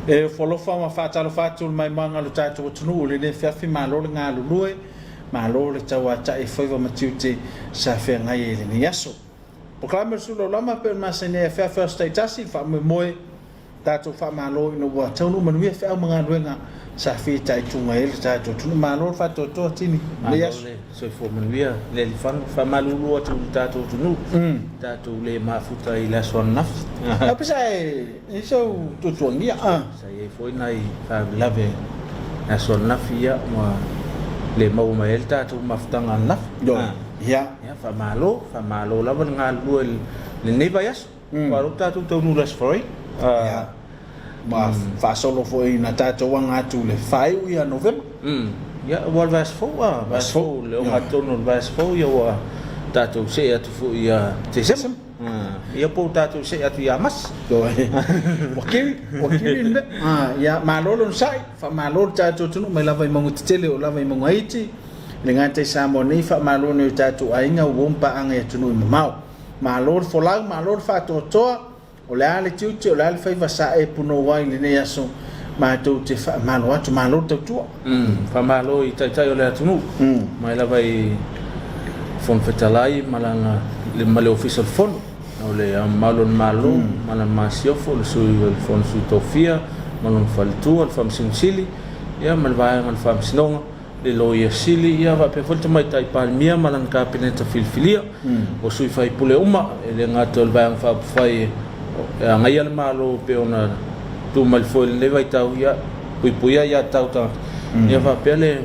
e folofa ma fatalo fatul mai manga lo tatu tunu le ne fiafi malo le ngalu lue malo le tawa ta e foi va matiute sa fe ngai le ni yaso proclame sulo lama pe ma sene fa first status fa moe tatu fa malo no wa tunu manu ye fa manga luenga sa fe tai tunga ele tatu tunu malo fa to tini le yaso so fo manu ye le fan fa malo lo tatu tunu tatu le mafuta ila son naf apa sai so tu tuangia saya foi nai fa lave na son naf ya ma le mau mai tatu maftanga naf ya fa malo la van ngal lu le nevayas waru tatu tonu las foi ya ma fa solo foi na tatu wanga tu le fai ya novembro ya wal vas fo le o tonu vas fo ya wa tatu se atu fo ya tesem ya po tatu se atu ya mas wakili nde ya malolo sai fa malolo tatu tunu mai lava mangu tele o lava mangu haiti le ngate samoni fa malolo tatu ainga wompa anga ya tunu mau malolo folang malolo fa totoa o le ale tiuti o le ale fa sa e puno wai le ne yaso ma tu te fa malo atu malolo tatu fa malo i tai o le tunu mai lava i fon fetalai malanga le male official fon ole malon malo malan masiofo le sui el fon su tofia malon faltu al fam sinsili ya malvai mal fam sinonga le loia sili ya va pe volta mai tai palmia malan ka peneta filfilia o sui fai pule uma le ngato el vai fa fai ngai al malo pe ona tu mal foi le vai tau ya puia ya tau ta ya va pele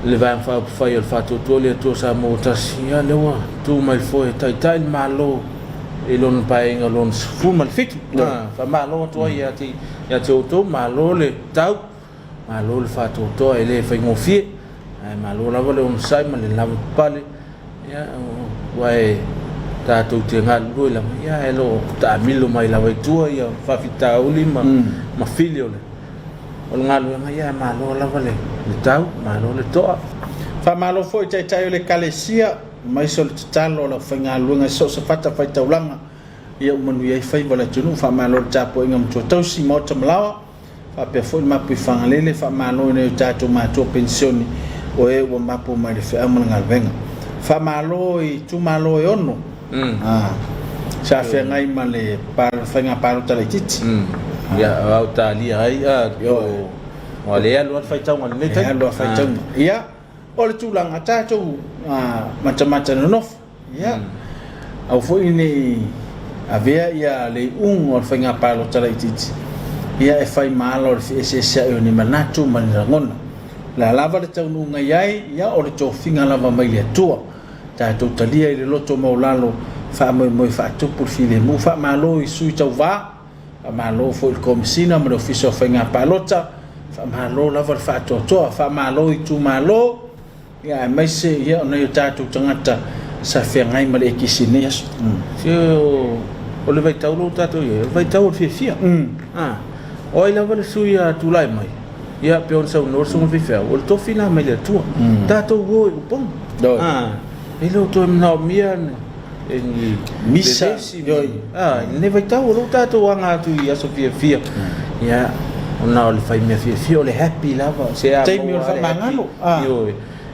le vai fa fai el fato to le to sa motasia le wa tu mai foi tai malo e lon pai ngalon fu mal fit fa malo to ya ti to malo le tau malo le fato to ele fai ngofie malo la vole un sai mal la pale ya wai ta tu te ngal lu la ya elo ta milo mai la vai tu ya fa fita uli ma filio le o ngalu ya malo la vole le tau malo le to fa malo foi tai le kalesia mai sol talo la fenga luenga so se fata fai taulanga ia manu ia fai wala tunu fa malo tapo ingam to tausi mo tamlawa fa pe foi ma pi fanga lele fa malo ne tato ma to pensioni o e o mapo ma le fe amal ngal venga fa malo i tu malo e ono sa fe ngai male par fenga par tale titi ya au tali ai yo wale ya lo fai tau ngal ne tai lo fai tau ia o le tulanga tatou macam-macam nof ya au foi ni avea ia le o fenga palo taraititi ia e fai malo le se o ni manatu manangona la lava le tau nunga iai ia o le tofinga lava mai le tua tatou talia i le loto maulalo fa mo fa tupu file mu fa malo i sui tau va malo foi il komisina mo officio fenga palota fa malo lava fa toto fa malo i tu malo ya mai se ia ona yo tatu tangata sa fe ngai male kisine as o le vai tau lo tatu ia vai tau fia o ila vale suia tu lai mai ia pe on sa no so vi fe o to fina mai le tu tatu go pom ilo to na mia en misa ne vai tau lo tatu anga tu ia so fia ia ona o le fai me fia o le happy lava se a tai mi o fa mangalo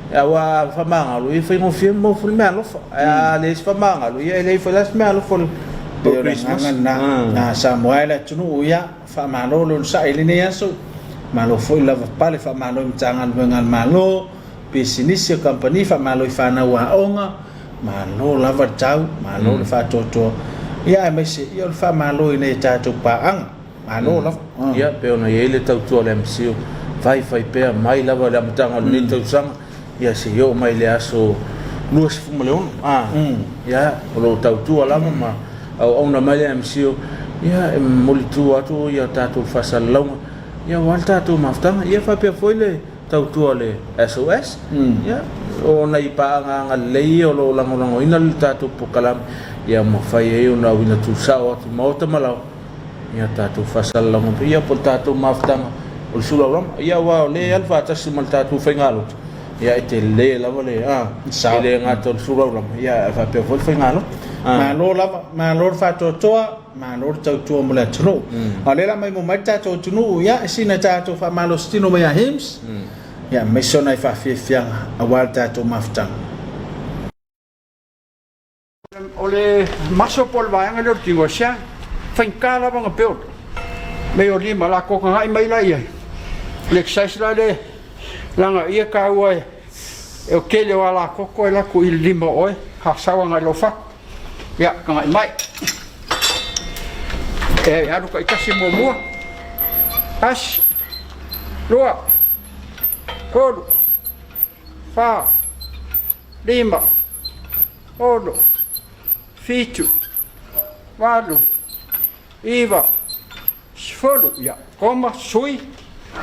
awa fa mangalo e fai mo film mo ful melo le fa mangalo e le fa las melo ful Christmas na Samuel tunu ya fa malo lo sa ile ne yaso malo foi lava pale fa malo mtangan bengal malo business company fa malo fa na wa onga malo lava tau malo fa toto ya me se yo fa malo ne tatu pa ang malo lava ya pe ona ile tau to le msio vai pe mai lava le mtangan ni tau sang ya se yo mai le aso luas fumaleon ya lo tau tu ala ma au ona mai le msio ya molitu atu ya tatu fasalong ya wal tatu maftanga ya fa pe foile tau tu le SOS ya ona ipa nga le o lo lango ina le tatu pokalam ya mo fai e ona wina tu sawa tu mauta malau ya tatu fasalong ya po tatu maftanga o sula ya wa le alfa tasimal tatu fengalo ya ite le la vole ile ngato sura ya fa pe vol fengalo ma lo lava ma lo fa to ma lo tau mo le tunu ale la mai mo mai to tunu ya sina to fa ma lo stino mai hims ya me sona fa fianga awal to maftang ole maso pol vaanga le tingo sia fankala banga peo me oli mala ko nga mai la ia le exercise la le langa ia ka oi e ke le wala ko la ku il lima oi ha sawa nga lo fa ya ka mai e ya ka kasi mo as loa kodo fa lima odo fitu valo iva sfolo ya koma sui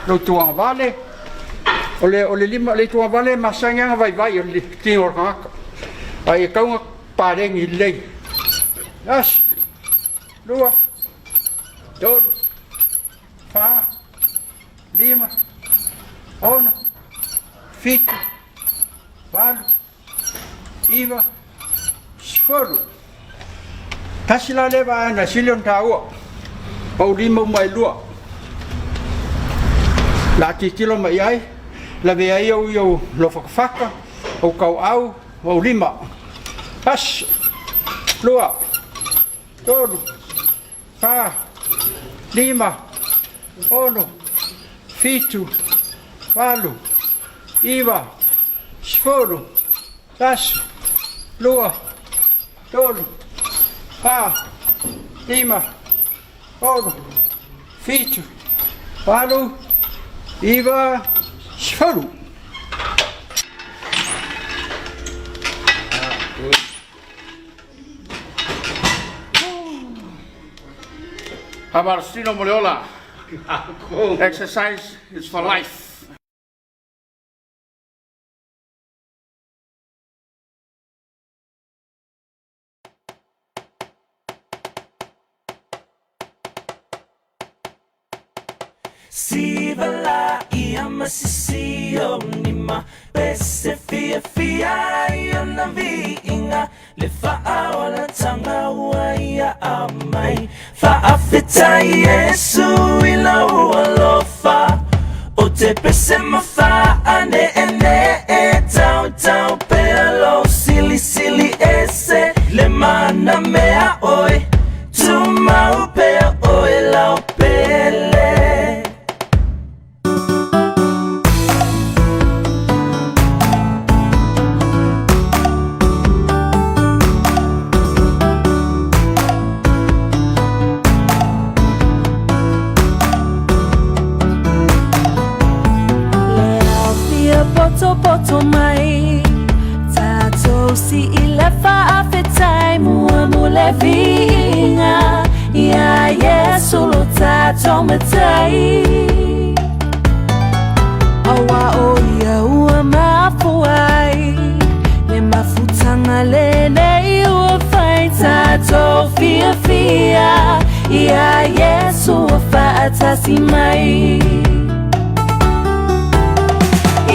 lo tua vale ole lima le tua vale masanga vai le tinor ka ai kaunga pareng ile as dua dor fa lima ono fitu valo iva sfolo tasila le ba na silion tao au lima mai lua la kilo mai ai la ve ai eu lo faka o kau au lima pas lua todo fa lima ono fitu valo iva sfolo pas lua todo fa lima ono fitu valo iva sfolo Amarstino Moleola. Exercise is for life. Sivala ia masisio nima pese fia iona viinga le faaola tanga waia amai faafeta Yesu ila ualofa o te pese mafa ane ene tau pelo sili ese le mana mea oi tuma upea oi lau pele poto mai tato si ilefa afetai mule vinga ya Yesu lo tato metai awa o ya ua mafuai le mafutanga le nei ua fai tato fia ya Yesu fa atasi mai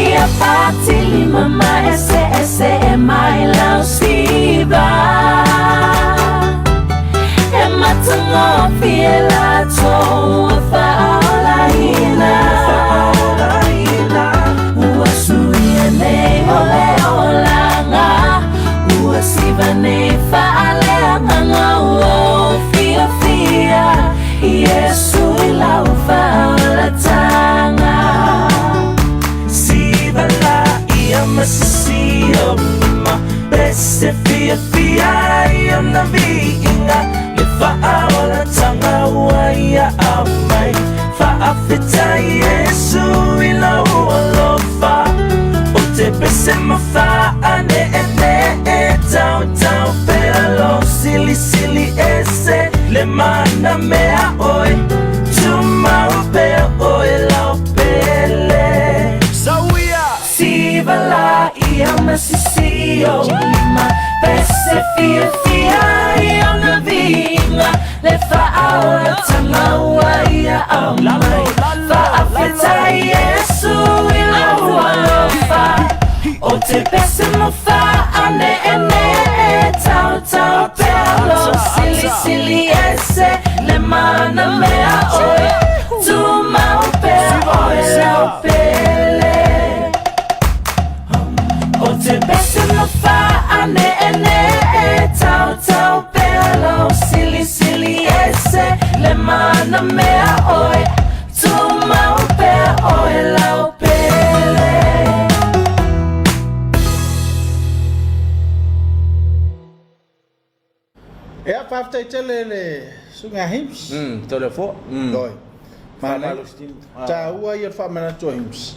ia patili mama ese e mai lau siva e matango fiela to faola ina ua suia nei ole olanga ua siva nei faale anganga ua fia Yesu ila faola tanga masisio ma bese fia iona viinga le faaola tanga waia amai faafeta Yesu ila ualofa o te pese mafa ane tau pelo sili ese le mana mea oi tuma upea oi lau pele Sivala ia masisio lima pese fia iona vinga le faaola tanga waia amai faafeta Yesu ila ualofa o te pese mafa ane tau pele mana mea oe tu mau pe oe lau pele. Ea whaftai tele le sunga hims. Tole fo. Doi. Mana Whamalo stil. ta ua ia whamana to hims.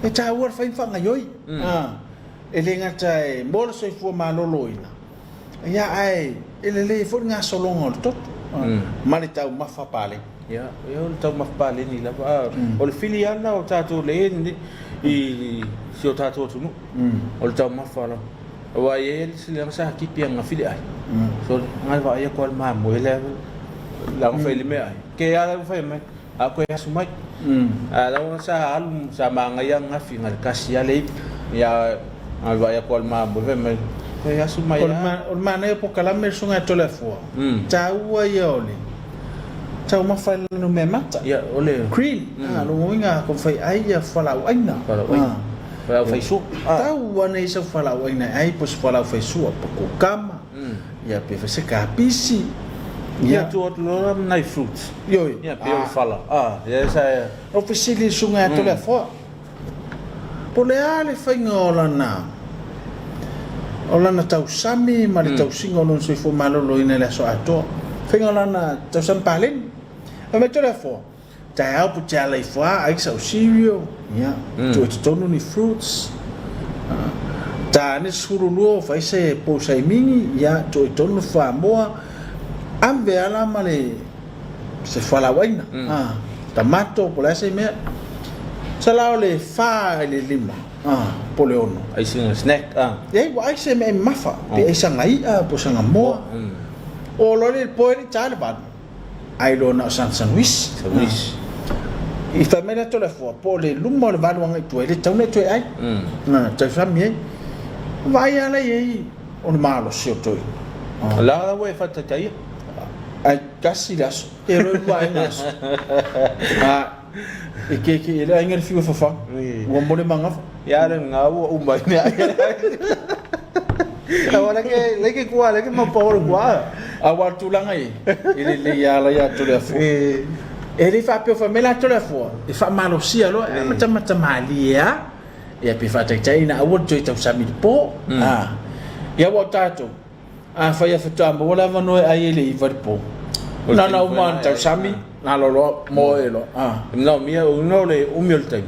E ta ua whai whanga yoi. E le ngata e mora soi fua malolo ina. Ia ai, e le fo ngā solonga o tot. Mali tau mawha pale. Ya, o le tau mawhapale ni lava. O le fili ana o tātou le ni i si o tātou tunu. O le tau mawhala. Wa ye le sile ngasa hakipi anga fili ai. So ngai wa ia ko ma mo ele la mo fele me ai. Ke ala mo fele me. A ko ya sumai. Ala o sa alum sa manga yang ngafi ngal kasi ale ya ngai wa ia ko ma mo fele me. Ko ya sumai ya. O mana e po kalame sunga tole fua. Ta ua ia ole. Tau mawha no me mata. Ya ole. Green. Lo moinga ko fai ai ia whalau aina. Whalau aina. Whalau fai su. Tau wana isa whalau aina ai pos whalau fai su apa ko kama. Ya pe fa se ka pisi. Ya tu ot lo nai fruits. Yoi. Ya pe o fala. Ya sa ofisili sunga tole fua. Po le ale fai ngola na. Ola na tau sami ma le tau singo non se fo malolo ina le so ato. Fai ngola na tau sam palen. O me tole fua. Ta au pu tala I fua ai sa cereal. Ya. Tu tonu ni fruits. Ta ne suru luo fai se po sai mingi ya to tonu fa moa am ve ala male se fala waina tomato po la se me sala le fa le lima po le ono ai sing snack ye wa ai se me mafa pe ai sanga I po sanga moa o lo le po ni tale ba ai lo na san wis I fa me la to le fo po le lumo le ba wanga tu le tau ne tu ai na ta fa mi vai ala ye on malo sio toi la we fa ta tai ai kasi las e ro vai nas e ke ele ainga fiu fa fa o mo le manga ya le nga o umba ni agora que le que kwa le que mo por kwa a wa tu langa I ele le ya la ya tu le fo ele fa pe fa me la tu le fo e fa malo sia lo e mata mali ya ia pe fa tai na o jo tau sami po ia wa tato fa ia fa mo wala vano ai ele I po na o man tau sami na lo mo elo no mia uno le umiol tai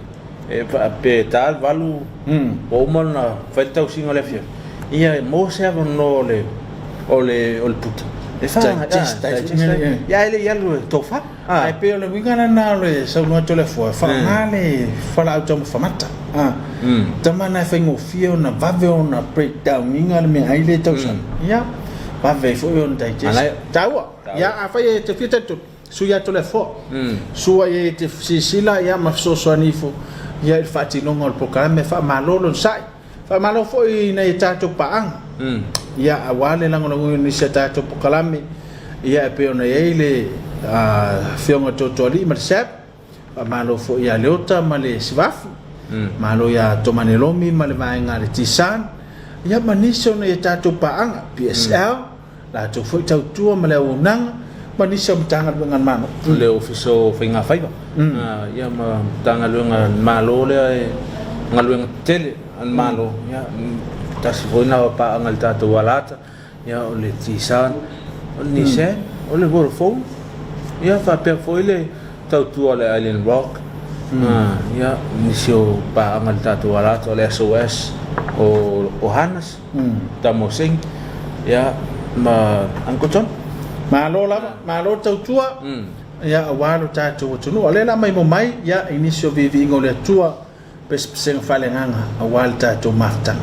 e pe tal valu o mo na fa tau singa le fia ia mo se vano le o le puta e fa ya ele ya lo tofa ai pe le winga na le sa no to le fo fa ngale fa la auto fa mata tama na fa ngo fio na vave ona breakdown inga le me ai le tau san ya vave fo on digest tawa ya a fa ye te fita tu su ya to le fo su ye te sila ya ma so so anifo ya il fati no ngol programme fa malolo sai fa malo fo I na ta to paang ya awale la ngolo ni se ta to programme ya pe ona ye le fionga totoli ma sep malo fo ya leota ma le swafu malo ya tomanelomi ma le vaenga le tisan ya maniso na ta to paanga PSL la to fo tau tua ma le unang maniso mtanga dengan mano le ofiso finga faiva ya ma tanga lunga malo le ngaluenga tele an malo ya tasi foina pa angal tato walata ya o le tisan o ni se o le borfo ya fa pe foile tau tu le Island Rock ya nisio pa angal tato walata o le SOS o Hanas tamosing ya ma angkoton malo la malo tau tua ya awalo tato tunu ole la mai mo mai ya inisio vivi ngole tua pes seng falenganga awal tato martang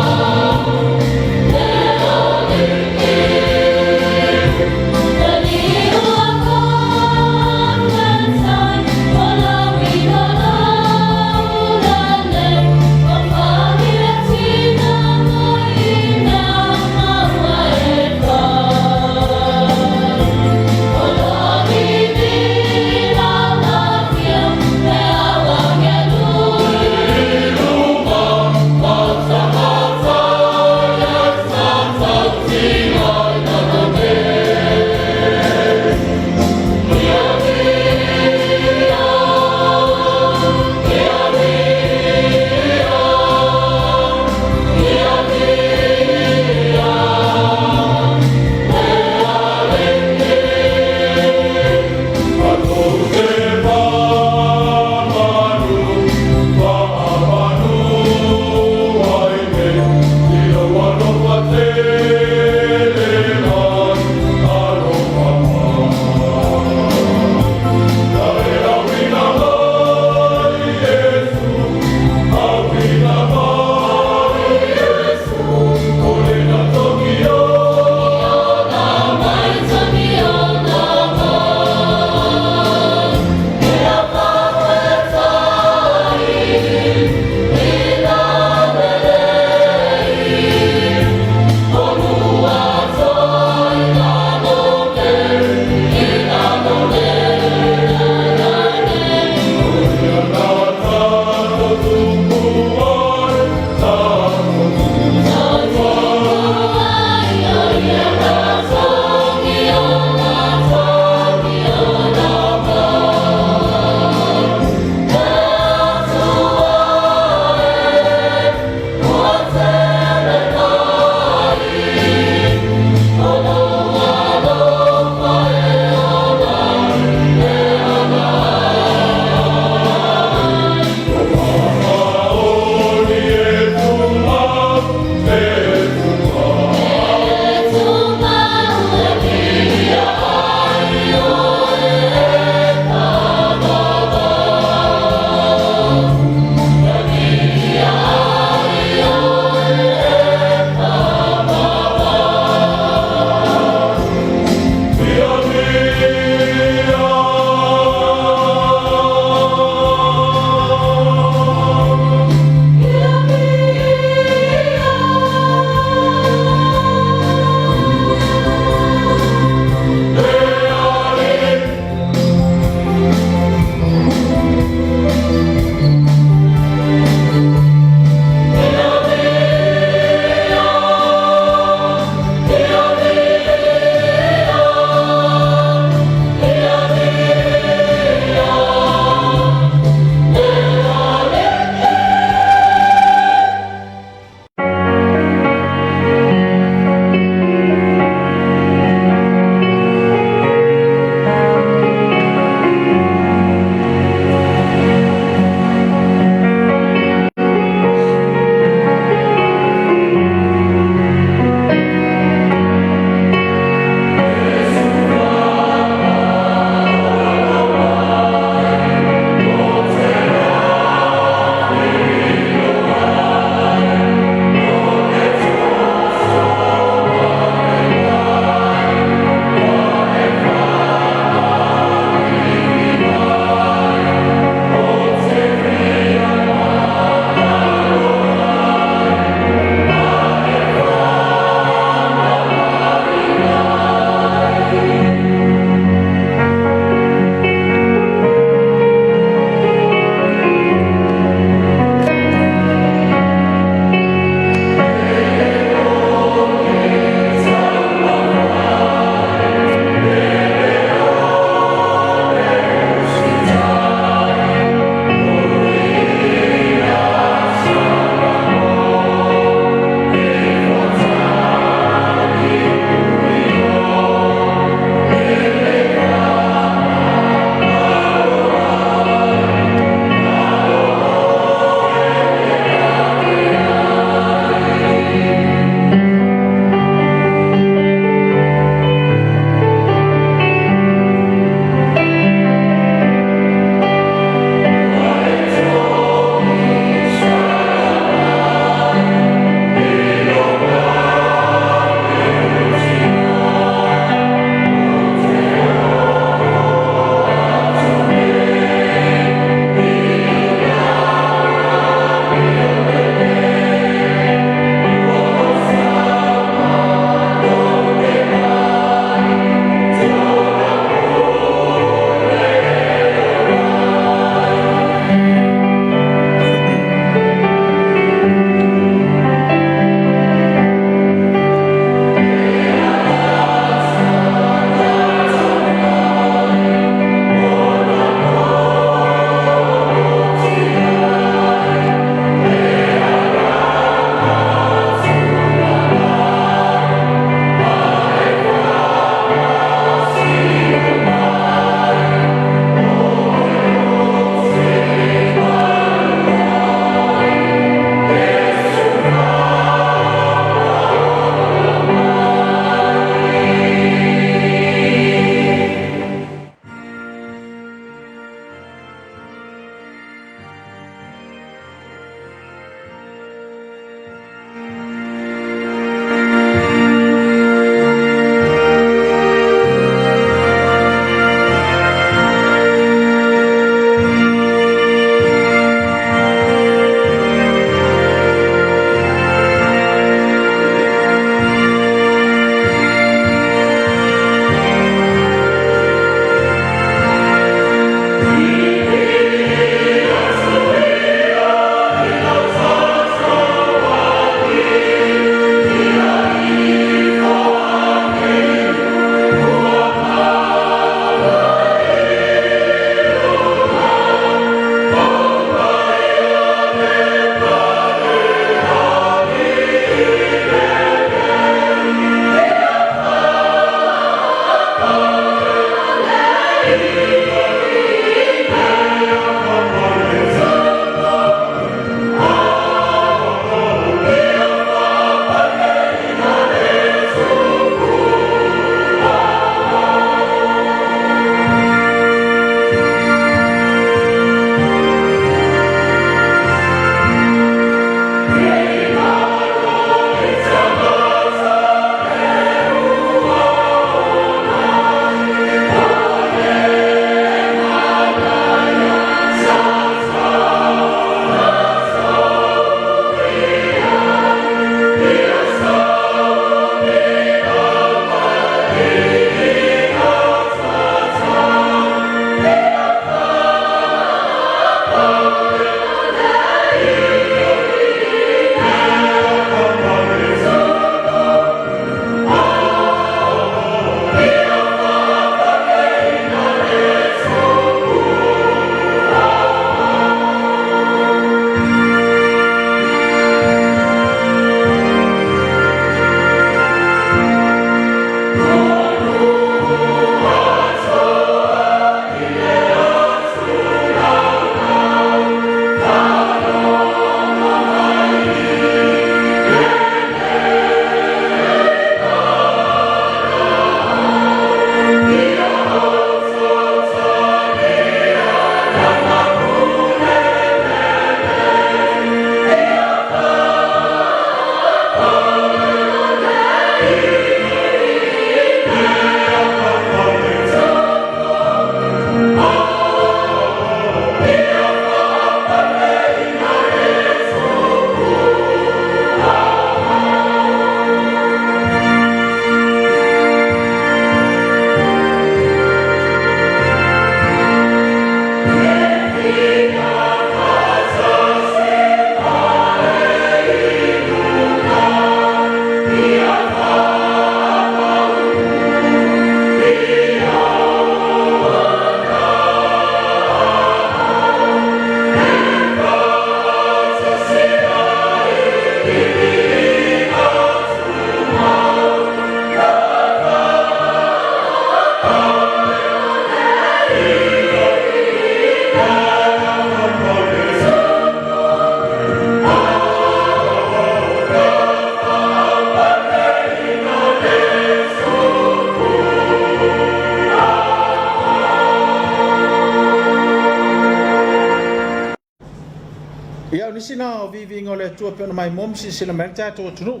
ia o nisi na o vivi ngole tua pe mai mom si sila merta to tunu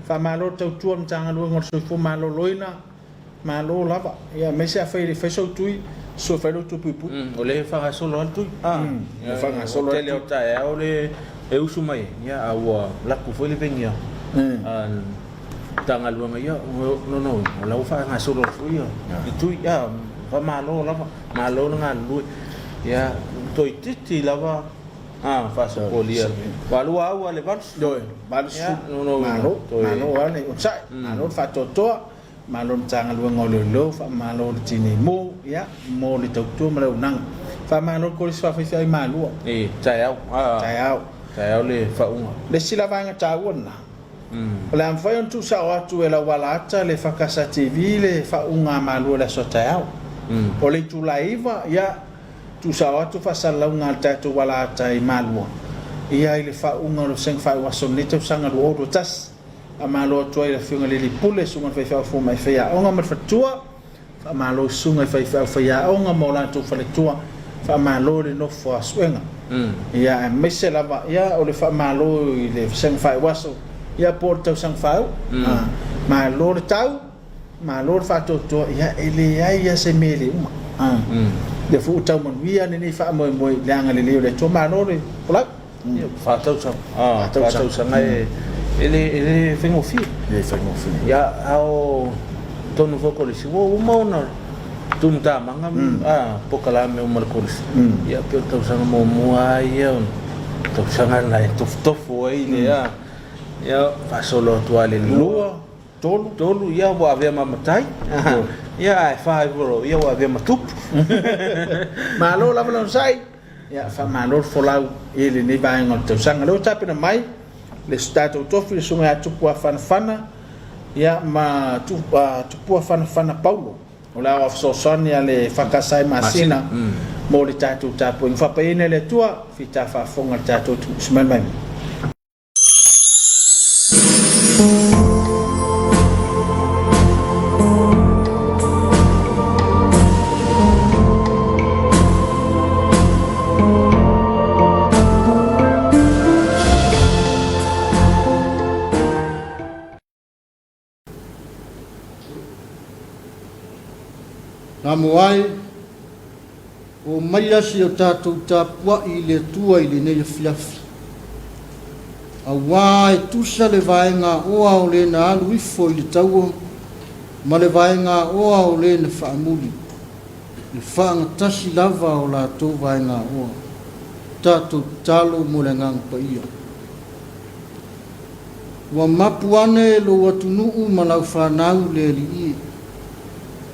fa malo tau tua mtanga lu ngor so fo malo loina malo lava ia me se afai le feso tui so fa lo tu pupu o le fa solo altu fa nga solo tele o ta e o le e usu mai ia awa la ku foi le vengia tanga lu ngai no la fa nga solo foi itu ia fa malo lava malo nga lu ia toi titi lava fa so polia walu au le vals doi vals no malo ale o sai malo fa toto malo tanga lu ngolo fa malo tini mo ya mo le tau mo le nang fa malo ko fa fa malo tai au le fa unga le sila vanga tawona la am foi tu sa watu ela walata le fa casa tv le fa unga malo la so tai au o le tu laiva ya tu sa watu fa sala unga tatu walata I malo ia ile fa unga lo seng fa waso ni tu sanga lo do tas amalo toi la fiunga le pule sunga fa fo mai fa ya onga mar fatua fa malo sunga fa ya onga mola tu fa le tua fa malo le no fo aswenga ia mesela va ia o le fa malo ile seng fa waso ia porto sang fa malo le tau malo fa to ia ele ia se mele le fu tau mon via ni fa mo le anga le to malo le pula fa tau sang ele fengo fi ya ao tonu fo ko si wo mo na tum ta manga pokala me mo ko ya pe tau sang mo ai tau sang na tof ele ya fa solo to ale lua tolu ya wa ave mamatai ya fa bro ya wa ave matup malo la balon sai ya fa malo folau ele ni ba ngol tau sang lo tapi na mai le stato tofi sunga atu pua fana ya ma tu pua fana paulo ola of so sonia le fakasai masina mo le tatu tapu fa pene le tua fita fa fonga tatu smen mai Namuai o maiasi o tātou tāpua I le tua I le nei fiafi. A wā e tusa le vaenga oa o le na alu ifo I le taua, ma le vaenga oa o le na whaamuli. Le whaangatasi lava o la tō vaenga oa, tātou talo mo le ngang pa ia. Wa mapu ane lo watunuu ma lau whanau le li I.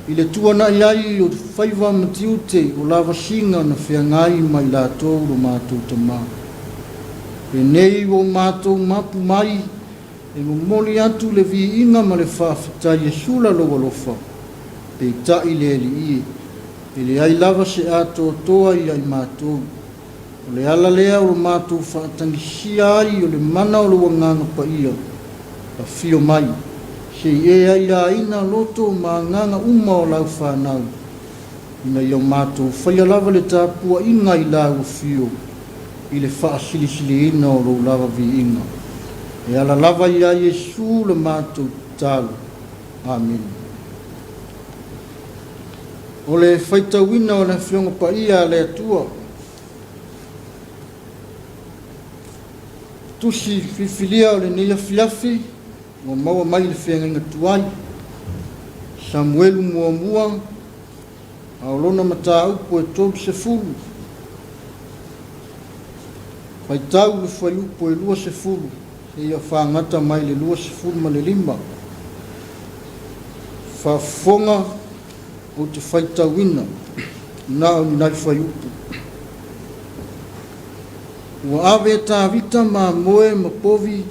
I le tuana iai o whaiva matiute o lava singa na whiangai mai la tōu lo mātou tamā. E nei o mātou mapu mai e mo moli atu le vi inga ma le whawhitai e sula loa lofa. Pe tai le li I. E le ai lava se ato toa I ai mātou. O le ala lea o lo mātou whaatangisia ai o le mana o lo wanganga pa ia. Pa fio mai. Se e ai la ina loto ma nganga uma o lau whanau. Ina iau mātou whaia lava le tāpua inga I lau fio. I le wha silisili ina o lo lava vi inga. E ala lava ia Yesu le mātou tālu. Amen. O le whaitawina o le whionga pa ia le atua. Tusi whiwhilia o le nia fiafi. Mo maua mai le whenga tuai. Samuelu mua aolona mata upo e tolu se fulu. Faitau le whai upo e lua se fulu. E ia whangata mai le lua se fulu ma le lima. Whafonga o te whaitawina. Nā o ni nai whai upo. Ua awe tā vita ma moe ma povi.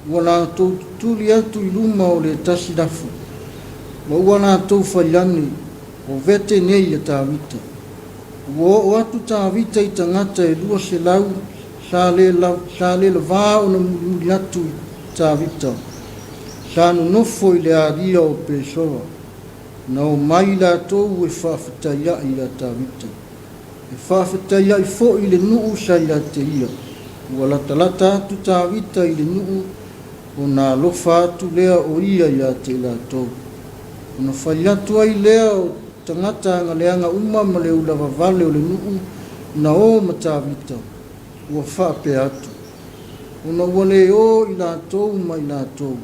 Wana tau tuli atu I luma o le tasi dafu. Wa wana tau whailani o vete nei a tāwita. Wa o atu tāwita I tangata e lua se lau sa le la vā o na muri atu I tāwita. Sa no nofo I le aria o pesora. Na o mai la tau e whawhitaya I la tāwita. E whawhitaya I fo I le nuu sa I la te ia. ua latalata atu tāwita i le nuu o nā lofa atu lea o ia ia te latou. Ona whai atu ai lea o tangata ngaleanga uma ma le ulawa vale o le nuu na o matawita ua whape atu. Ona ua le o i latou ma i latou.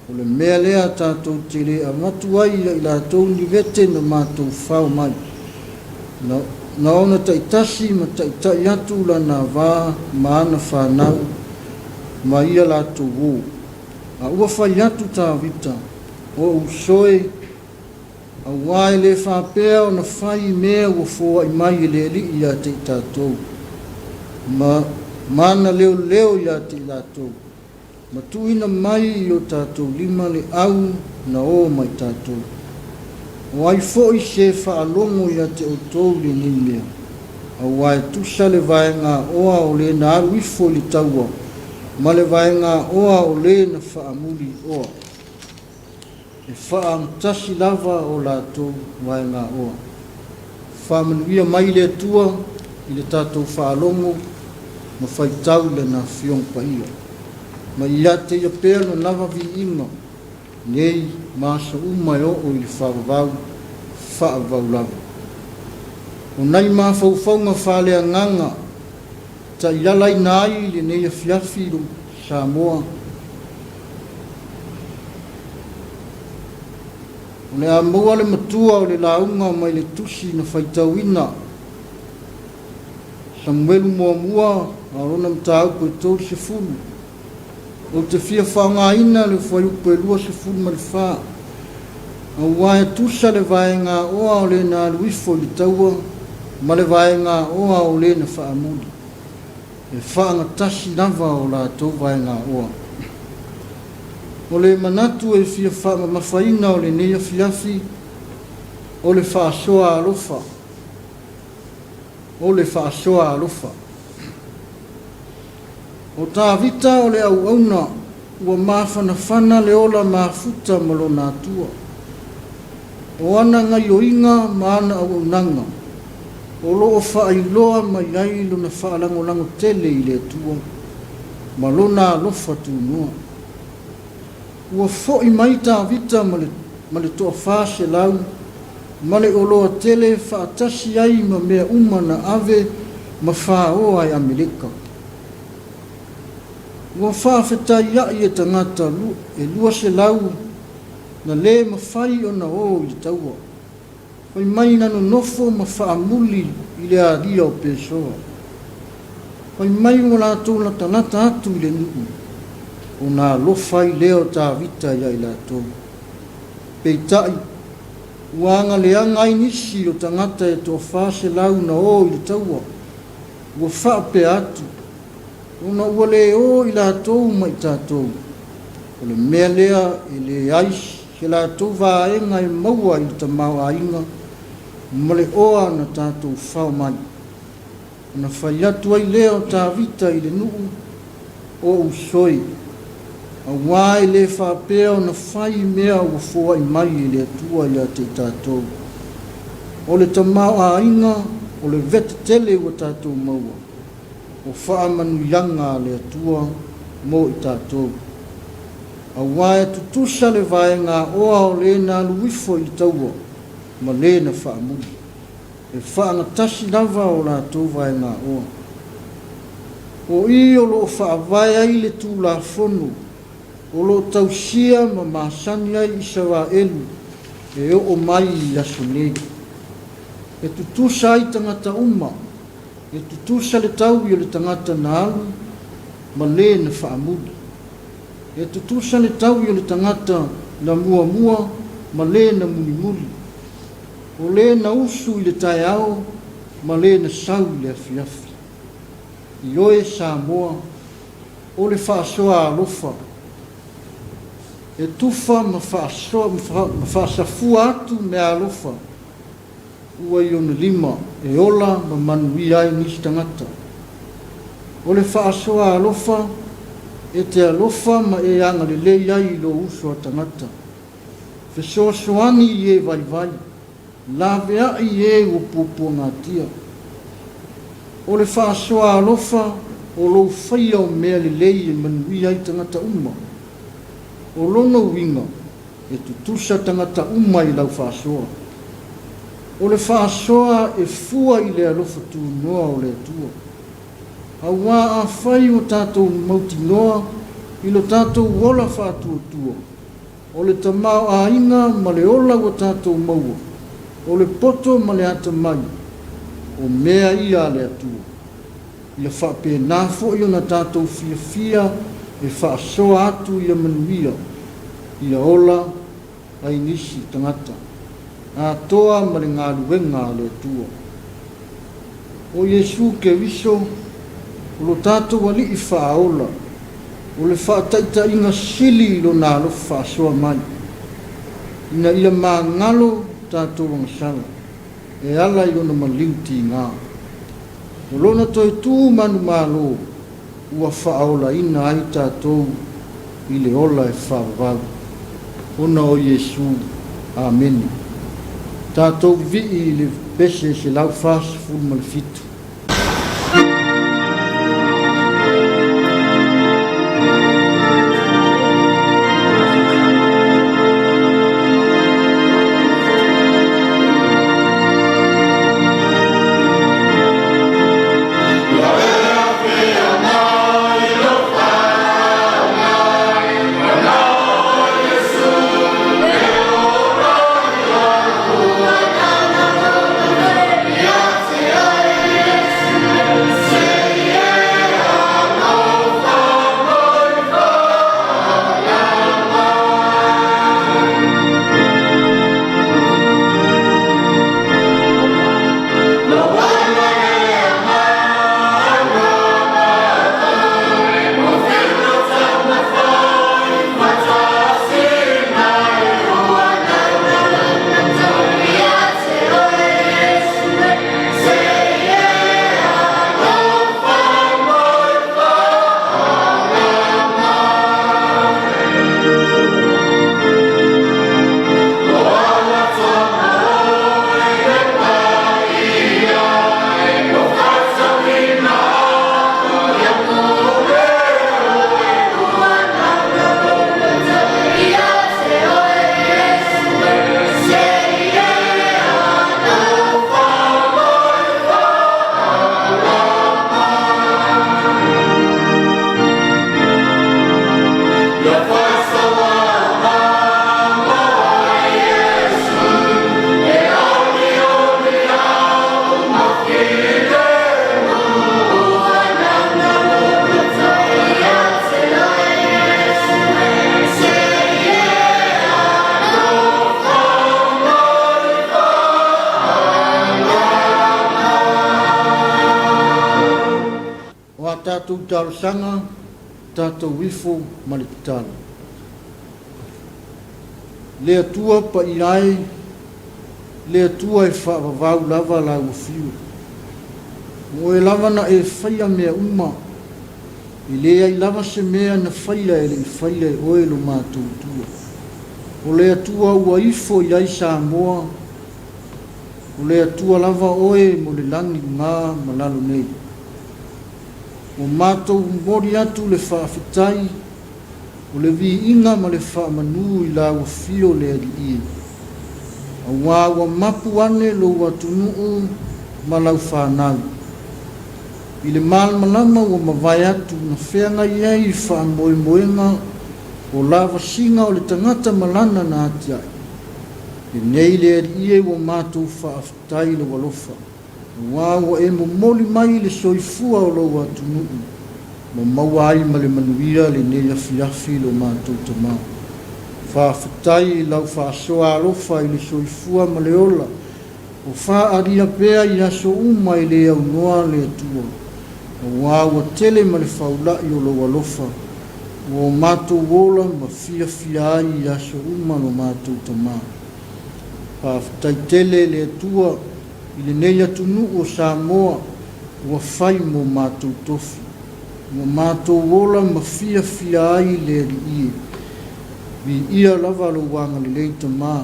O le mea lea tātou te le amatu ai i latou ni vete na mātou whao mai. Na ona taitasi ma taitai atu la na wā maana whanau ma ia latou o. A ua whai atu tāwita o usoe a wae le whapea o na whai mea ua fōa i mai le li ia te tātou. Mana leo leo ia te tātou. Ma tuina mai i o tātou lima le au na o mai tātou. O ai fo i se whaalongo ia te o tōu le ni mea. A wae tusa le vaenga oa o le na aru ifo li taua. Ma le vaenga oa o le na whaamuri oa. E whaangtasi lava o lātou vaenga oa. Whaamanuia mai le tua i le tātou whaalongo ma whaitau le na whiong paia. Ma ia te ia pēr no lava vi inga. Nei māsa umai o i le whaavau lava. O nei mā whauwhaunga whalea nganga. Ta ialai nai le nei a whiawhiru Samoa. O le a maua le matua o le launga mai le tusi na whaitauina. Samuelu mua a rona mtau koe tōu se fulu. O te fia whaongaina le whaiupu e lua se fulu ma le wha. A wae tusa le vaenga oa o le na luifo li taua, ma le vaenga oa o le na whaamuli. E whaanga tasi lava o la tō vaenga oa. O le manatu e fia whaama mawhaina o le nea fiafi, o le whaasoa alofa. O le whaasoa alofa. O tā vita o le au auna, ua mawhana whana le ola mafuta malo nātua. O ana ngai o inga maana au aunanga. O loo whaailoa mai ai luna whaalango lango tele i le tua. Malona alofa tūnua. Ua fo i mai tā vita ma le toa whāse lau, ma le oloa tele whaatasi ai ma mea umana ave ma whaoa i Amerika. Ua whaafetai ai e tangata e lua se lau na le ma whai o na o i taua. Whai mai nano nofo ma whaamuli i le aria o pesoa. Whai mai o lātou la tanata atu i le nuu. O nā lofai leo tā vita ia i lātou. Peitai, uanga le angai nisi o tangata e tō whāse lau na o i taua. Ua whaape atu. Ona ua le o i lātou mai tātou. O le mea lea e le ais ke lātou vāenga e maua i ta mau ainga. Ma le oa na tātou whao mai. Ona whai atu ai lea o tā vita i le nuu o usoi. A wai le whapea o na whai mea ua fōa i mai i le atua i a te tātou. O le ta mau ainga, o le vete tele ua tātou maua. O whaamanu yanga le atua mo i tātou. A wae tutusa le vaenga oa o le na luifo i taua, ma le na whaamuli. E whaanga tasi lava o la tau vaenga oa. O i o lo whaavai ai le tū la whonu, o lo tausia ma masani ai i sawa elu, e o mai i aso nei. E tutusa ai tangata uma, e tutusa le tau i o le tangata na alu, ma le na whaamuli. E tutusa le tau i o le tangata na mua, ma le na muni. O le na usu i le tae ao, ma le na sau i le afiafi. I oe Samoa, o le whaasoa alofa. E tufa ma whaasafua atu me alofa. Ua i ona lima, e ola ma manui ai nisi tangata. O le whaasoa alofa, e te alofa ma e anga le lei ai lo uso a tangata. Fesoasoani i e vai, lavea i e o pupua ngatia. O le whaasoa alofa, o lo whaia o mea le lei e manui ai tangata uma. O lona winga e tutusa tangata uma i lau whaasoa. O le whaasoa e fua i le alofa tu noa o le atua. A wā a whai o tātou mauti noa i lo tātou wola whātua tua. O le tamau a inga ma le ola o tātou maua. O le poto ma le ata mai. O mea ia le atua. Ia whape nā fo i o na tātou fia fia e whaasoa atu ia manuia. Ia ola ai nisi tangata. A toa ma le ngā luenga le atua. O Yesu ke viso, o lo tātou wali i whaaola. O le whaataita inga sili lo nā lo whaasoa mai. Ina ia mā ngalo tātou wangasara. E ala i ona maliuti ngā. O lona toi tū manu mālo, ua whaaola ina ai tātou i le ola e whaavau. Ona o Yesu. Amen. Tātou vi i le bese se lau whaas fulma le fitu. Tātou tarosanga, tātou wifo malikitala. Le atua pa iai, le atua e whaavavau lava la ufiu. Mo e lava na e whaia mea uma, i lea i lava se mea na whaia e le i whaia e oe lo mātou tua. O le atua ua ifo iai Samoa, o le atua lava oe mo le langi ngā malalo nei. O mātou mori atu le whaafitai, o le vi inga ma le whaamanu i la wafio le ali i. A wāwa mapu ane lo watunuu ma lau whanau. I le malmalama o mawai atu na whenga iei i whaamoe moenga o la wasinga o le tangata malana na atiai. Le nei le ali i o mātou whaafitai le walofa. Wāwa e mo moli mai le soifua o lo watunuu. Mo mawai ma le manuia le nei afi lo mātou tamau. Whaafitai lau whaasoa alofa i le soifua ma le ola. O whaaria pea i aso uma i le au noa le atua. O wāwa tele ma le whaulai o lo alofa. O mātou wola ma fia ai i aso uma lo mātou tamau. Whaafitai tele le atua i le nei atunu o Samoa ua whai mo mātou tofi. Mo mātou wola ma fia ai le rii. Vi ia lava lo wanga le leita mā.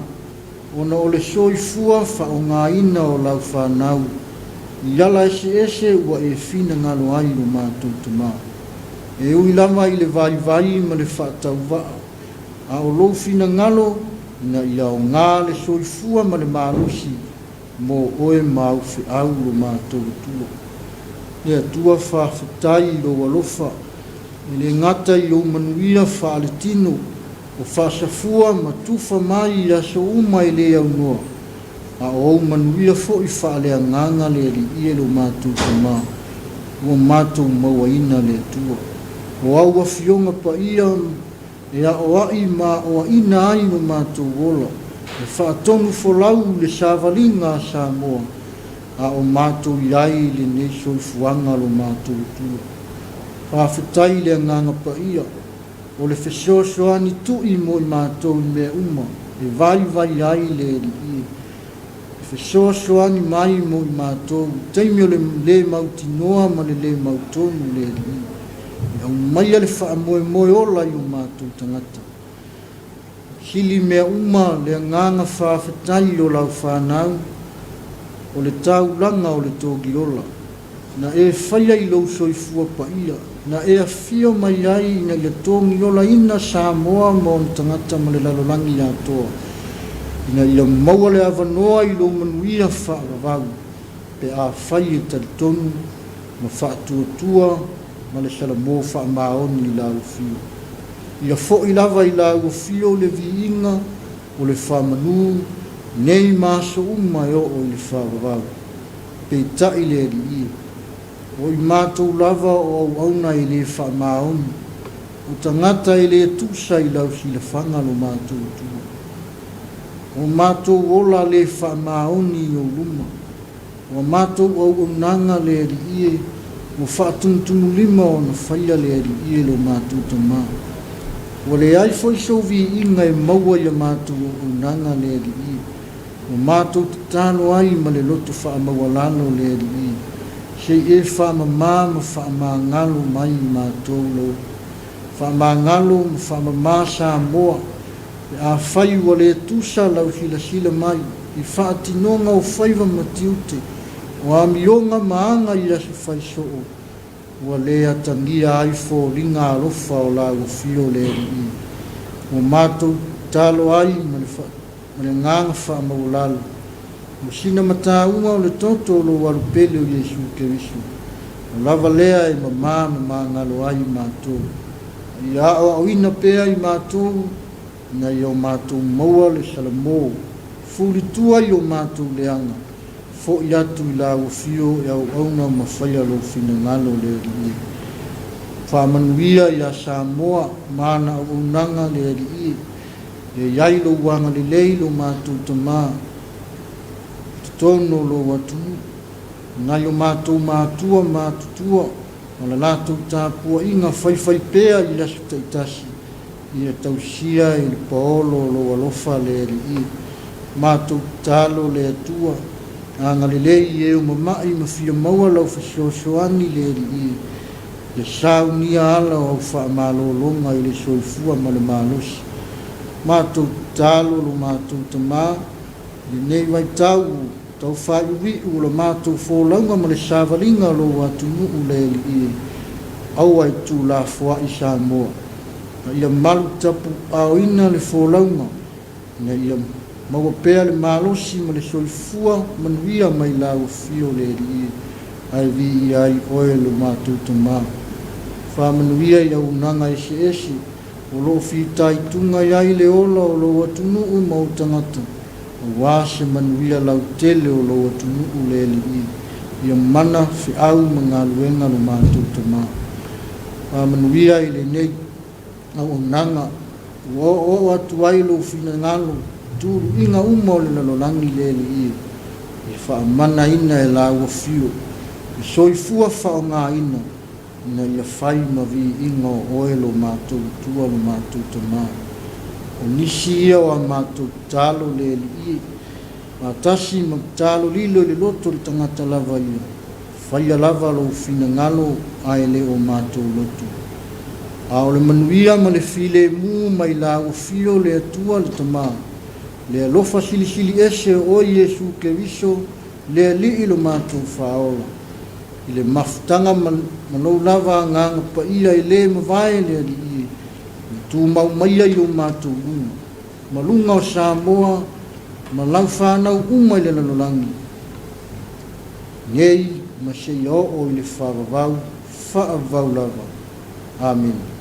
Ona o le soifua wha o ngā ina o lau whanau. Iala ese ua e fina ngalo ai lo mātou tama. E ui lama i le vai ma le whaatauwaa. A o lo fina ngalo na ia o ngā le soifua ma le mālusi mo oe mau fi au lo mātou tua. Lea tua whawhitai lo walofa. I le ngata i o manuia whaaletino o whaasafua ma tufa mai i aso uma i le au noa. A o manuia fo i whaalea nganga le li ie lo mātou tama. Ua mātou mawaina le tua. O au a fionga pa ia e a o ai ma o ina ai no mātou wola. E whaatonu folau le sāwalinga sa moa. A o mātou iai le neso i fuanga lo mātou tua. Whawhitai le nganga pa ia. O le whesoasoani tui mo i mātou i mea uma. E vai ai le li ie. Whesoasoani mai mo i mātou. Teimi o le mauti noa ma le mautonu le li ie. Au mai ale wha moe ola i o mātou tangata. Hili mea uma le nganga whawhetai o lau whanau. O le tau langa o le tōgi ola. Na e whaia i lau soifua pa ia. Na e a fio mai ai na ia tōngi ola ina Samoa mo o tangata ma le lalolangi a toa. Ina ia maua le awanoa i lau manuia whaavau. Pe a whai e talitonu ma whaatuatua ma le salamo whaamaoni i lau fio. Ia fo i lava i lau fio le viinga o le whamanu nei maso uma e o i le whaavau. Pe tai le eri ia. O i mātou lava o au auna i le whaamaoni. O tangata i le tusa i lau si le whanga lo mātou tua. O mātou ola le whaamaoni o luma. O mātou au unanga le eri ia. O whaatungtungu lima o na whaia le eri ia lo mātou tama. O le ai foi sovi inga e maua i a mātou o unanga le eri ia. O mātou tano ai ma le loto whaamawalano le eri ia. Sei e whaamamā ma whaamangalo mai i mātou lo. Whaamangalo ma whaamamā Samoa. E a whai ua le tusa lau sila mai. I whaatinonga o whaiva matiute. O amionga maanga i asu whai soo. Ua le atangia ai fo ringa alofa o la fio le eri. O mātou talo ai ma le nganga whaamaulalo. O sina mata uma o le toto lo walupele o Yesu Keriso. O lava lea e mama ngalo ai mātou. I a o ina pea i mātou na i o mātou maua le salamo. Fuli tua i o mātou leanga. Fo i atu i la ufio e au auna mawhaia lo fina ngalo le eri. Whamanuia i a Samoa mana o unanga le eri. E iai lo wanga le leilo mātou tamaa. Tono lo watu. Ngai o mātou mātua mātutua. Ala lātou tāpua inga whaiwhai pēa i lasu taitasi. I a tausia i le paolo lo alofa le eri. Mātou tālo le atua. Anga le lei e o mamai ma fia maua lau whasiosoani le eri. Le sau nia ala o whaamalo longa i le soifua ma le mālosi. Mātou tālo lo mātou tamā. Le nei wai tau tau whaiuwi u la mātou fōlaunga ma le sāwalinga lo atunu u le li au ai tū la fua i Samoa. Na ia malu tapu au ina le fōlaunga. Na ia maua pēa le mālosi ma le soifua manuia mai la o fio le li ai vi i ai oe lo mātou tamā. Wha manuia i au nanga ese o lo fitai tunga iai le ola o lo atunu u mautangata. Wase manuia lau tele o lo atunu u le li ia mana fi au mga luenga lo mātou tamā. Manuia i le nei au nanga o atu ai lo fina ngalo turu inga uma o le lalolangi le li i wha mana ina e la ua fio i soifua wha o ngā ina ina ia whai ma vi inga o oe lo mātou tua lo mātou tamā. O nisi ia o a mātou tālo le li ma tasi ma tālo lilo le loto le tangata lava ia. Whaia lava lo fina ngalo ai le o mātou loto. A o le manuia ma le file mu mai la o fio le atua le tamā. Le alofa sili ese o Yesu Keriso le li ilo mātou whaola. I le mafutanga manou lava nganga pa ia i le mawai le li i. Tu mau maia i o mātou unga. Malunga o Samoa, malau whanau uma i le lalolangi. Ngei, masei o i le whaavavau lava. Amen.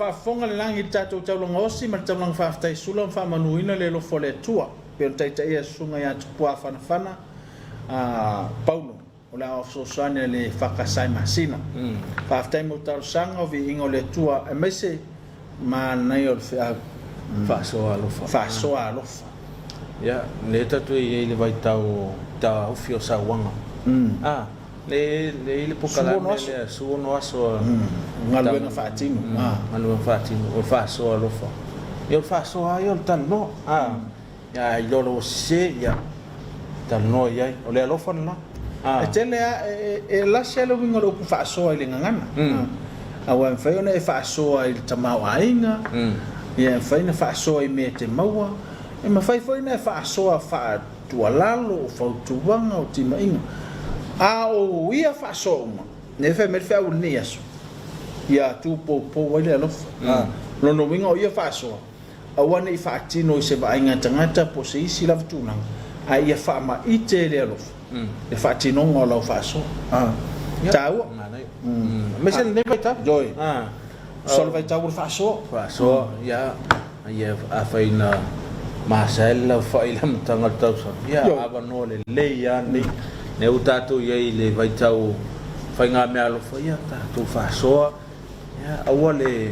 whaafonga le langi tātou taulanga osi, ma taulanga whaaftai sula, whaamanuina le lofo le tua. Pero taita ia sunga ia tupua whanawhana, Paulo, o le aososoane le whakasai masina. Whaaftai mo tau sanga o vi ingo le tua, e mese, ma nei o le whea Whaasoa alofa. whaasoa alofa. Ia, le tatu i le vai tau hawhi o sauanga. Le pokalame le suono aso. Ngaluenga whaatino. Ngaluenga whaatino, o whaasoa alofa. Ia o whaasoa ai o le tano. Ia i loro o se, ia tano iai, o le alofa na. E tele e lasi alo winga lo ku whaasoa i le ngangana. Awa mwhai ona e whaasoa i le tamau ainga. Ia mwhai na whaasoa i mea te maua. E mwhai mwhai na e whaasoa whaatualalo o whautuwanga o tima inga. O ia whaasoa uma. Ne whai me whai ni aso. Ia tūpōpō waile alofa. Lono winga o ia whaasoa. Awane i whaatino i se vainga tangata po se isi lava tūnanga. A ia whaama i te le alofa. Le whaatino ngā lau whaasoa. Tāua. Mese ne vai ta? Joi. Solo vai tau whaasoa. Whaasoa, ia. Ia a whaina masaela whaila matanga tausa. Ia awa no le leia nei. Ne u tātou iei le vai tau whainga mea alofa. Ia tātou whaasoa. Ia aua le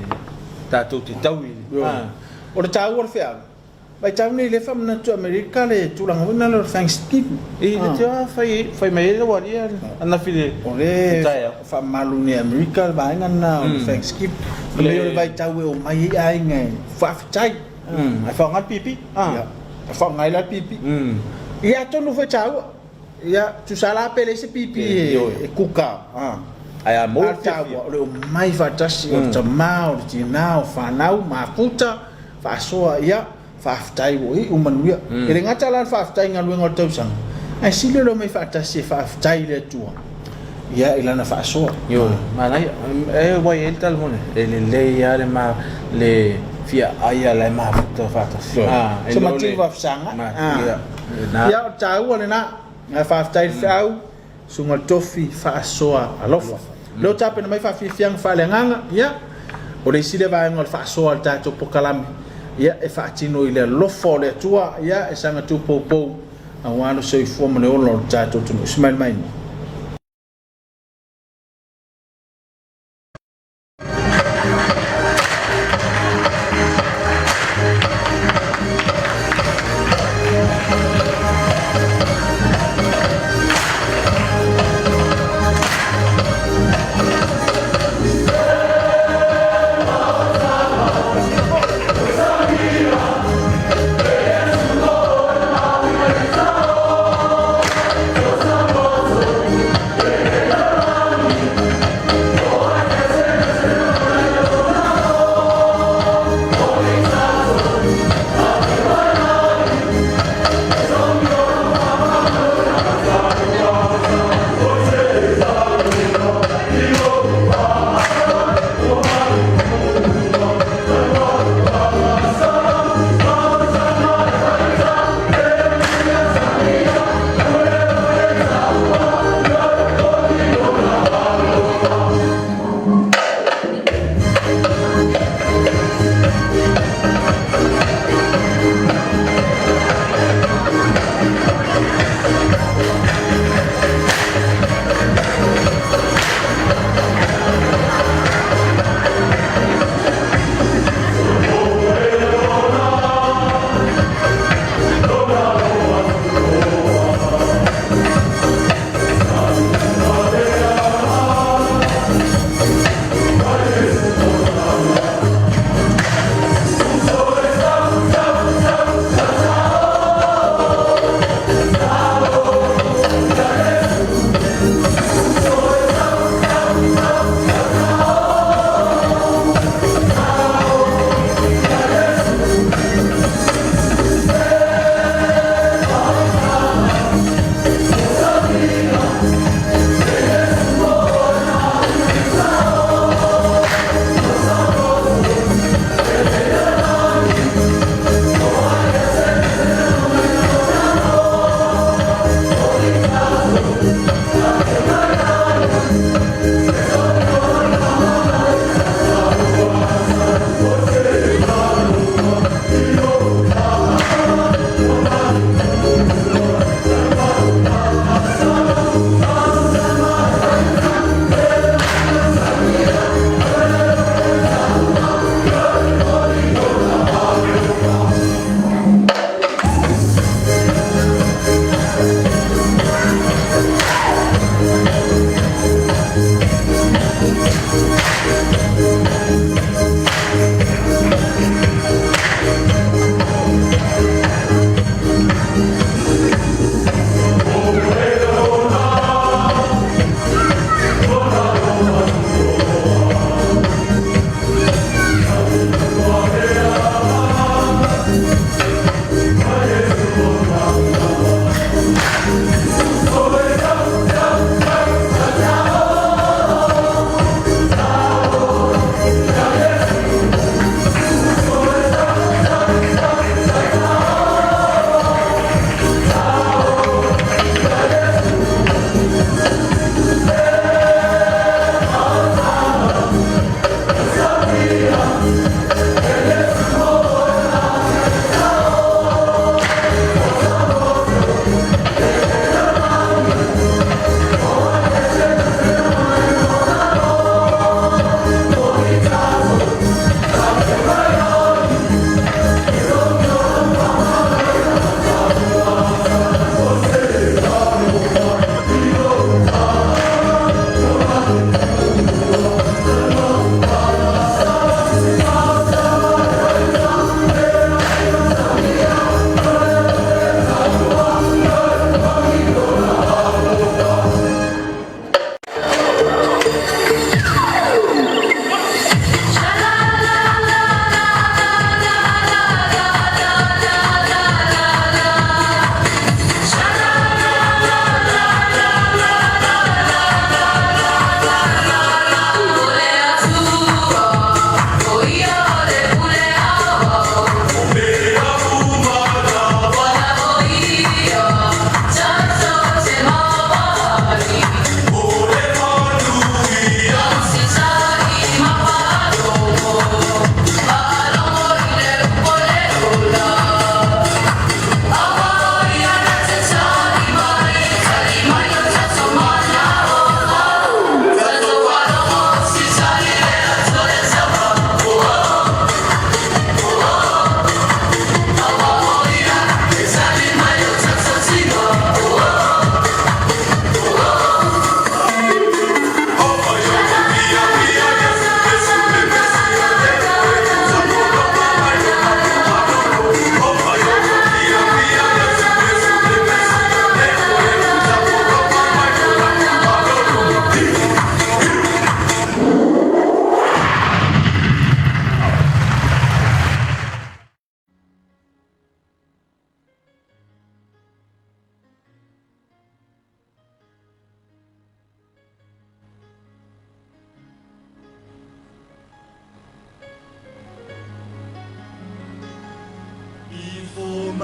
tātou te taui. O le tāua le whea. Vai tau nei le whamana tu Amerika le tūranga wina le Thanksgiving. I le tea whai mei le waria. Ana while. O le whamalu ni Amerika le vaenga na o le Thanksgiving. Le o le vai tau e o mai ai ngai. Whaafitai. Ai whaonga pipi. Ia. Whaonga ila pipi. Ia tonu whai tāua. Ia tu sala pele se pipi e kuka. Ai a mo tāua. O le o mai whaatasi o tamā o le tina o whanau mafuta. Whaasoa ia. Whaafitai o i umanuia. E le ngata lan whaafitai ngā luenga o tausanga. Ai sile lo mai whaatasi e whaafitai le tua. Ia ilana whaasoa. Yo, manai e wai el tal mone. E le leia le ma le fia aia le ma futa whaatasi. So matu wafsanga. Ia o tāua le nā. Ngā whaafitai whiau. Sunga tofi whaasoa alofa. Leo tape na mai whaafifianga whaaleanganga. Ia. O le sile vaenga o whaasoa al tātou pokalame. Ia e whaatino i le lofo le tua. Ia e sanga tūpōpō. A wāno soifua mo le olo o tātou tunu. Ismail Mainu.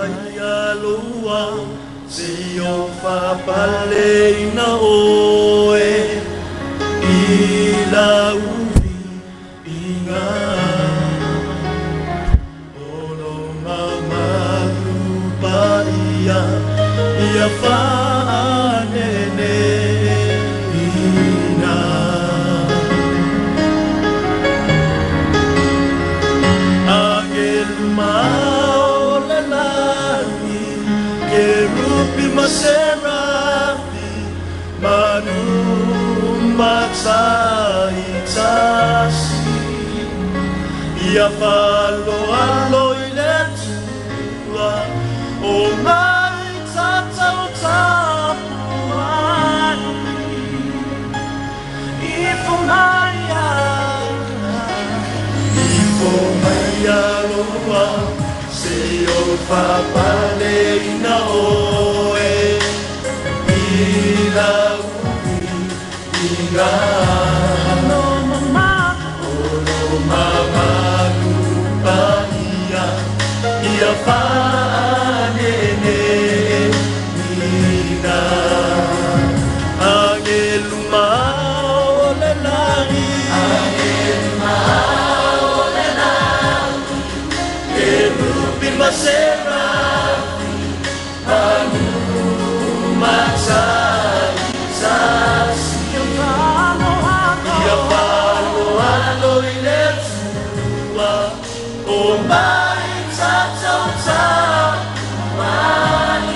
Maia loa se o whapale ina oe I la uvi inga Ono mamaru pa ia ia whanene ina Angelu mao lalani Kerupi maserafi Manu matai tasi Ia falo alo ile tua O mai tatau tapuai Ifo maya loa Se o whapale ina oe Ila uvi inga Ono mama lupa ia Ia whanene nina Angelu mao le lari Kerubin maserafi Manu matai sasi Ia falo alo ile tua O mai tatau tapuai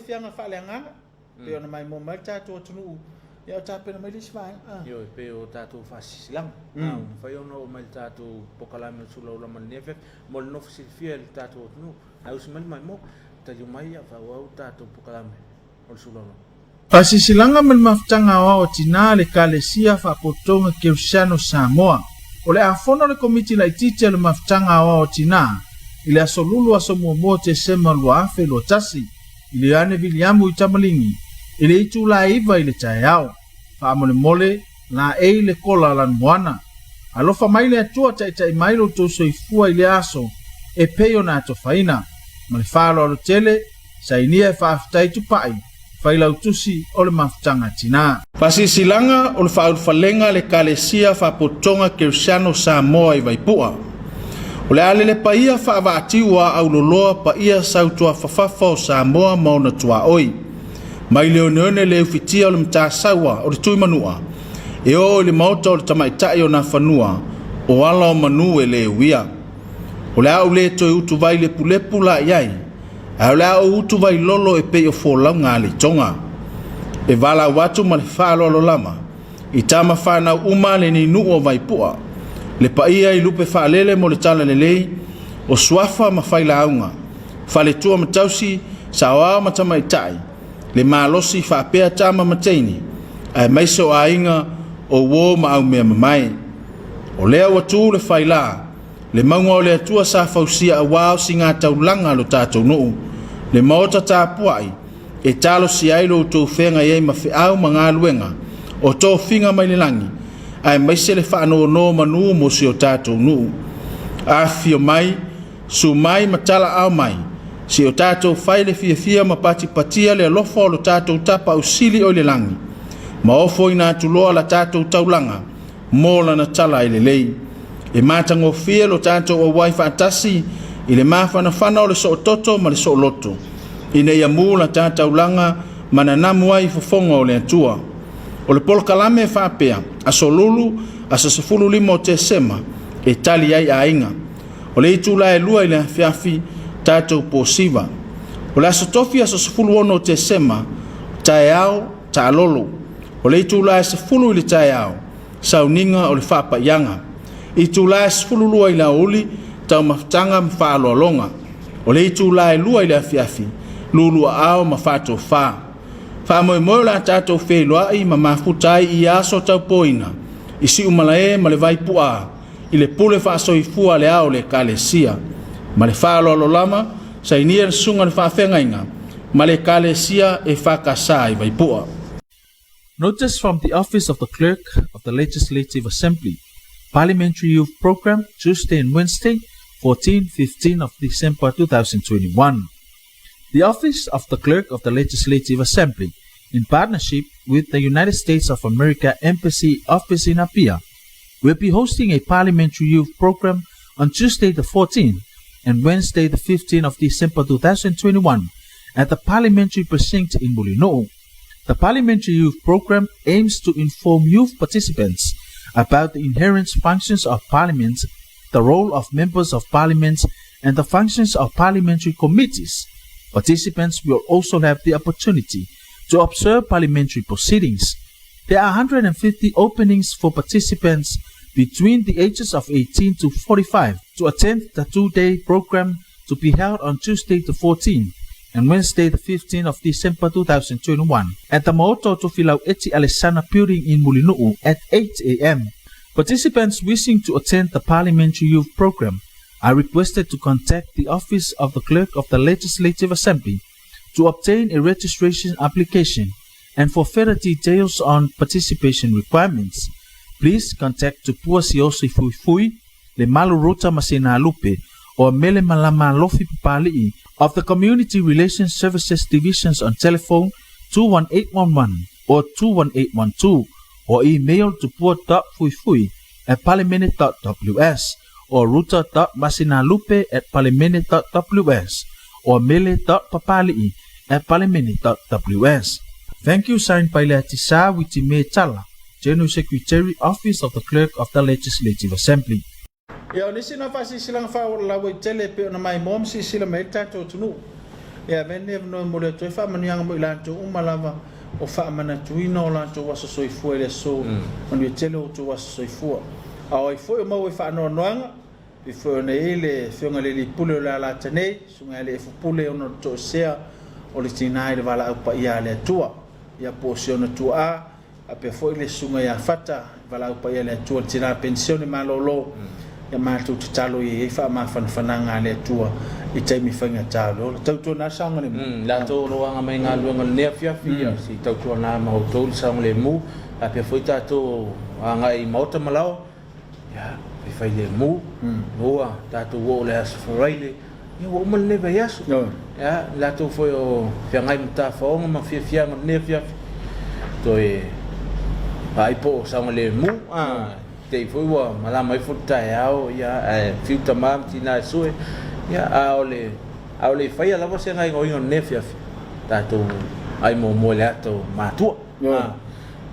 fianga whaleanga, peo na mai mo mai tātua tunu, ia o tāpena mai lisi vai. Io peo tātua whasisilang, whai ono mai tātua pokalame sula ula mani nefe, mo le nofu silfia le tātua tunu, ai usi mai mo, ta yu mai ia whau au tātua pokalame, o le sula ula. Pasisilanga men maftanga o tina le kalesia fa potonga Cristiano Samoa. O le afono le komiti la ititia le maftanga o tina. Ile asolulu asomuomo te sema lua afe lo tasi. Ile ane Viliamu itamalingi. Ile itu la iva ile tayao. Fa amole mole la le kola lan moana. Alofa maile atua tai mailo to soifua ile aso. E peyo na atofaina. Malifalo alo tele. Sainia fa aftai tupai. Faila utusi o le mafutanga tina. Pasisilanga o le falenga le kalesia fa potonga Cristiano Samoa i Vaipua. O le ale le paia fa avaatiwa au loloa paia sautua fafafa o Samoa mauna tua oi. Mai leoneone le ufitia o le mtasawa o le tui manua. E o le mauta o le tamaitai o na fanua o ala o manu e le uia. O le au le toi utu vai le pulepu la iai. Au la o utu vai lolo e pe o folau ngā le tonga. E vala watu ma le whaalolo lama. I tama whana uma le ni nuu o Vaipua. Le paia i lupe whaalele mo le tala le lei. O swafa ma whaila aunga. Whale tua matausi sa oa matama i tai. Le maalosi whaapea tama mateini. Ai maiso a inga o wo ma au mea mamai. O lea watu le whaila. Le maunga o le atua sa fausia a wao si ngā taulanga lo tātou nuu. Le maota tā puai, e talo si ailo tō whenga iei ma whiau ma ngā luenga, o tō whinga mai le langi, ai maise le whaano no manu mo si o tātou nuu. A fio mai, su mai matala au mai, si o tātou whaile fia ma pati patia le alofo o lo tātou tapa au sili o le langi, ma ofo i nā tuloa la tātou taulanga, mō la na tala i le lei. E mātango fia lo tātou o wai whaatasi, i le mawhana whana o le so toto ma le so loto. I nei amu la tātou langa mana namu ai fofonga o le atua. O le polo kalame e whapea, a so lulu, a sa sefulu lima o te sema, e tali ai a inga. O le itu la e lua i le fiafi tātou po siva. O le asotofi a sa sefulu ono o te sema, tae au, ta lolo. O le itu la e sefulu i le tae au, sauninga o le whapa ianga. I tu la e sefulu lua i la uli, tau maftanga mfalo longa. O le itu la e lua i le afiafi, lulu ao mafato fa. Fa moe moe la tato fe loa i ma mafutai i aso tau poina. I si umalae ma le Vaipua, i le pule fa so i fua le ao le kalesia. Ma le falo alo lama, sa inia le sunga le fa fenga inga, ma le kalesia e fa kasa i Vaipua. Notice from the Office of the Clerk of the Legislative Assembly, Parliamentary Youth Program, Tuesday and Wednesday, 14-15 of December 2021. The Office of the Clerk of the Legislative Assembly, in partnership with the United States of America Embassy Office in Apia, will be hosting a Parliamentary Youth Program on Tuesday the 14th and Wednesday the 15th of December 2021 at the Parliamentary Precinct in Mulino. The Parliamentary Youth Program aims to inform youth participants about the inherent functions of Parliament, the role of members of Parliament, and the functions of parliamentary committees. Participants will also have the opportunity to observe parliamentary proceedings. There are 150 openings for participants between the ages of 18 to 45 to attend the two-day program to be held on Tuesday the 14th and Wednesday the 15th of December 2021 at the Maoto Tofilau Eti Alessana building in Mulinu at 8 a.m. Participants wishing to attend the Parliamentary Youth Program are requested to contact the Office of the Clerk of the Legislative Assembly to obtain a registration application, and for further details on participation requirements, please contact Tupua Siosi Fuifui, Le Maluruta Masina Lupe, or Mele Malama Lofi Papali'i of the Community Relations Services Divisions on telephone 21811 or 21812, or email tupua.fuifui@parliament.ws or ruta.masinalupe@parliament.ws or mele.papali'i@parliament.ws. Thank you, signed by Leatisa Witime Tala, General Secretary, Office of the Clerk of the Legislative Assembly. Ia nisi na fasi silang fa la we tele pe na mai mom si sila mai tato tunu. Ia venne no mo le toi fa mani mo ilanto umalava o fa mana tuino lanto waso soi fuele so on we tele o to waso soi fu. Ai foi mo we fa no noanga i foi na ile fionga le pule la tane sunga le fu pule ono to sea o le tinai le vala pa ia le tua. ia posiona tua a pe foi le sunga ia fata vala pa ia le tua tira pensione malolo ia matu talo ia fa ma fananga le tua i te mi fanga talo tau na sanga le la to lo anga mai nga lu nga le fia si tau to na ma to sanga le mu a pe foi ta to anga i mota malao ya pe fai le mu boa ta to wo le as fraile ia wo mal le vaiaso ya la to foi o fia ngai mta fo ma fia ne fia to e ai po sanga le mu te foi wa mala mai futa yao ya fiu tamam tina sue ya aole fai ala você ngai ngoi ne fia ta to ai mo le ato matua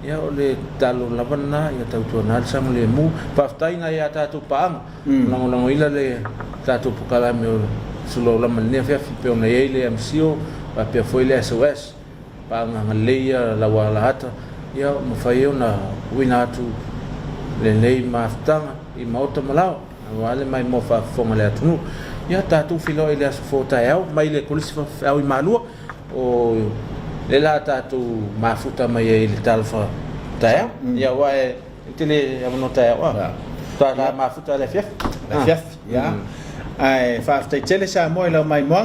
ya ole talo lavana ya tau to na sang le mu paftai na ya ta to pang long ila le ta to pokala me sulo la ne fia pe ona ele mco pa pe foi le SOS pa ngaleia la wala hata ya mo fai ona wina tu le nei maftanga i mauta malao wale mai mo fa fonga le tunu ya tatu filo ile as fota eu mai le kulisi fa au malua o le la tatu mafuta mai ile talfa ta ya wa tele ya no ta wa ta la mafuta le fief ya ai fa te tele sa mo ile mai mo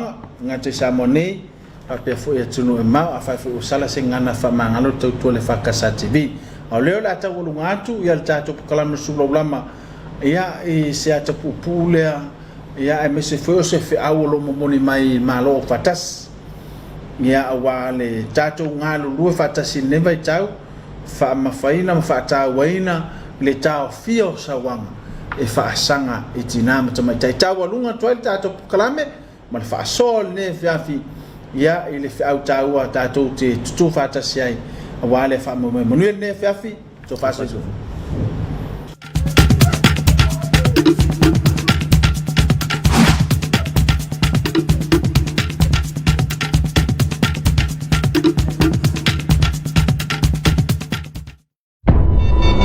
ngate sa moni a pe fo ya tunu e ma a fa fo sala sengana fa mangalo tu le fa kasa tv o leo la ta wulu ngatu ya ta to kala no sulo blama ya e se ata pupulea ya e me se fe awolo momoni mai malo fatas ya awale tato ngalo lu fatas ne vai tau fa ma faina fa ta waina le tao fio sawang e fa sanga e tinama tama ta walunga to tato kalame mal fa sol ne fiafi ya ile fa au taua tato te tu fatas ai wale fa mo ne fiafi to fa so